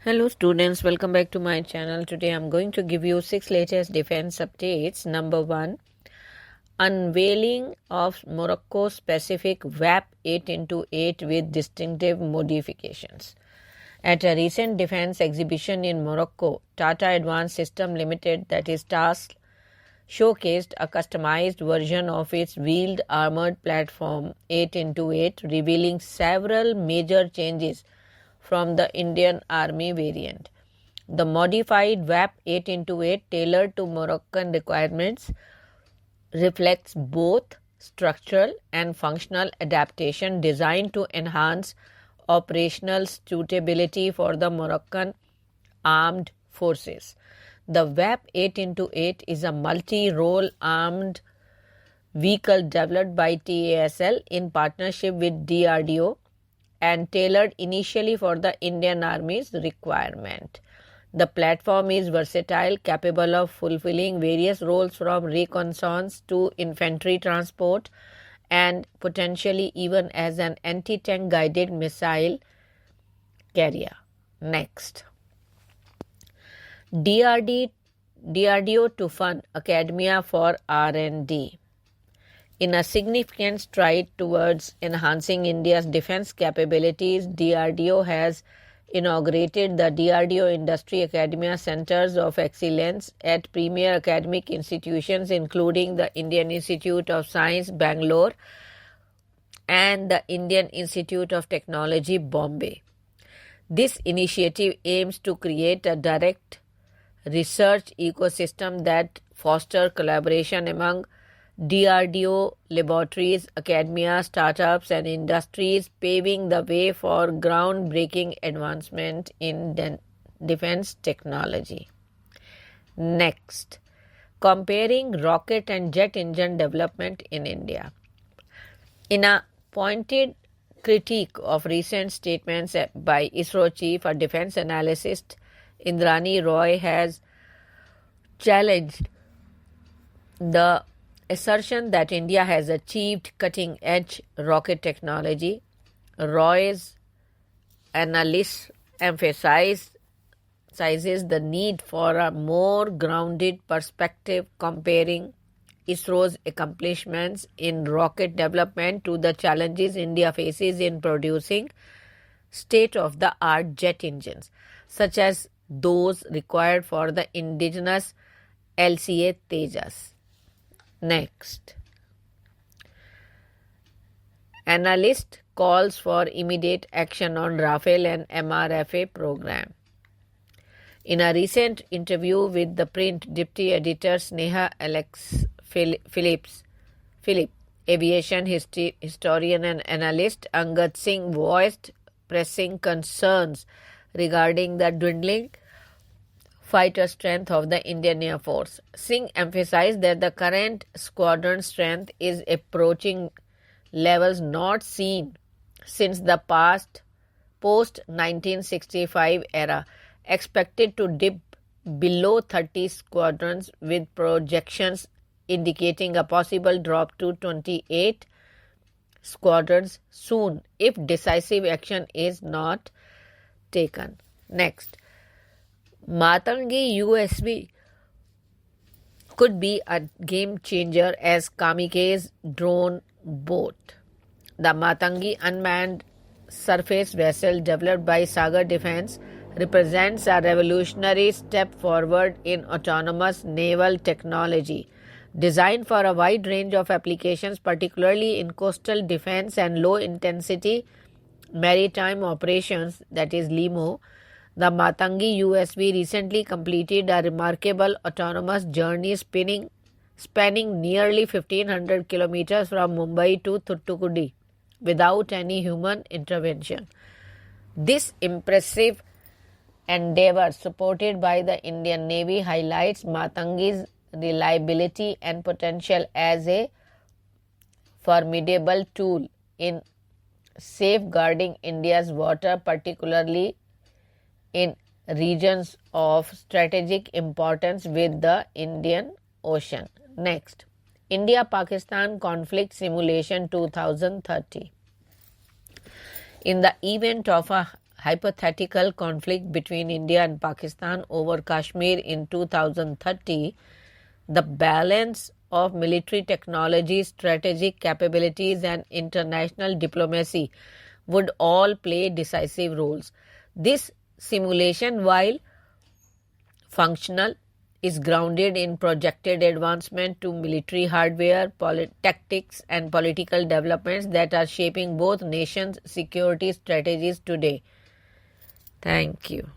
Hello students, welcome back to my channel. Today I'm going to give you 6 latest defense updates. Number 1, unveiling of Morocco specific WAP 8x8 with distinctive modifications. At a recent defense exhibition in Morocco, Tata Advanced System Limited, that is TAS, showcased a customized version of its wheeled armored platform 8x8, revealing several major changes from the Indian Army variant. The modified WAP 8x8, tailored to Moroccan requirements, reflects both structural and functional adaptation designed to enhance operational suitability for the Moroccan armed forces. The WAP 8x8 is a multi-role armed vehicle developed by TASL in partnership with DRDO and tailored initially for the Indian Army's requirement. The platform is versatile, capable of fulfilling various roles from reconnaissance to infantry transport and potentially even as an anti-tank guided missile carrier. Next, DRDO to fund Academia for R&D. In a significant stride towards enhancing India's defense capabilities, DRDO has inaugurated the DRDO Industry Academia Centers of Excellence at premier academic institutions including the Indian Institute of Science, Bangalore, and the Indian Institute of Technology, Bombay. This initiative aims to create a direct research ecosystem that fosters collaboration among DRDO laboratories, academia, startups, and industries, paving the way for groundbreaking advancement in defense technology. Next, comparing rocket and jet engine development in India. In a pointed critique of recent statements by ISRO chief, a defense analyst, Indrani Roy, has challenged the assertion that India has achieved cutting-edge rocket technology. Roy's analysis emphasizes the need for a more grounded perspective, comparing ISRO's accomplishments in rocket development to the challenges India faces in producing state-of-the-art jet engines, such as those required for the indigenous LCA Tejas. Next, analyst calls for immediate action on Rafale and MRFA program. In a recent interview with the print deputy editor Sneha Alex Philip, aviation historian and analyst Angad Singh voiced pressing concerns regarding the dwindling fighter strength of the Indian Air Force. Singh emphasized that the current squadron strength is approaching levels not seen since the post-1965 era, expected to dip below 30 squadrons, with projections indicating a possible drop to 28 squadrons soon if decisive action is not taken. Next, Matangi USV could be a game changer as kamikaze drone boat. The Matangi unmanned surface vessel developed by Sagar Defense represents a revolutionary step forward in autonomous naval technology, designed for a wide range of applications, particularly in coastal defense and low-intensity maritime operations, that is LIMO. The Matangi USV recently completed a remarkable autonomous journey spanning nearly 1,500 kilometers from Mumbai to Thoothukudi without any human intervention. This impressive endeavor, supported by the Indian Navy, highlights Matangi's reliability and potential as a formidable tool in safeguarding India's water, particularly in regions of strategic importance with the Indian Ocean. Next, India-Pakistan Conflict Simulation 2030. In the event of a hypothetical conflict between India and Pakistan over Kashmir in 2030, the balance of military technology, strategic capabilities, and international diplomacy would all play decisive roles. This simulation, while functional, is grounded in projected advancement to military hardware, tactics, and political developments that are shaping both nations' security strategies today. Thank you.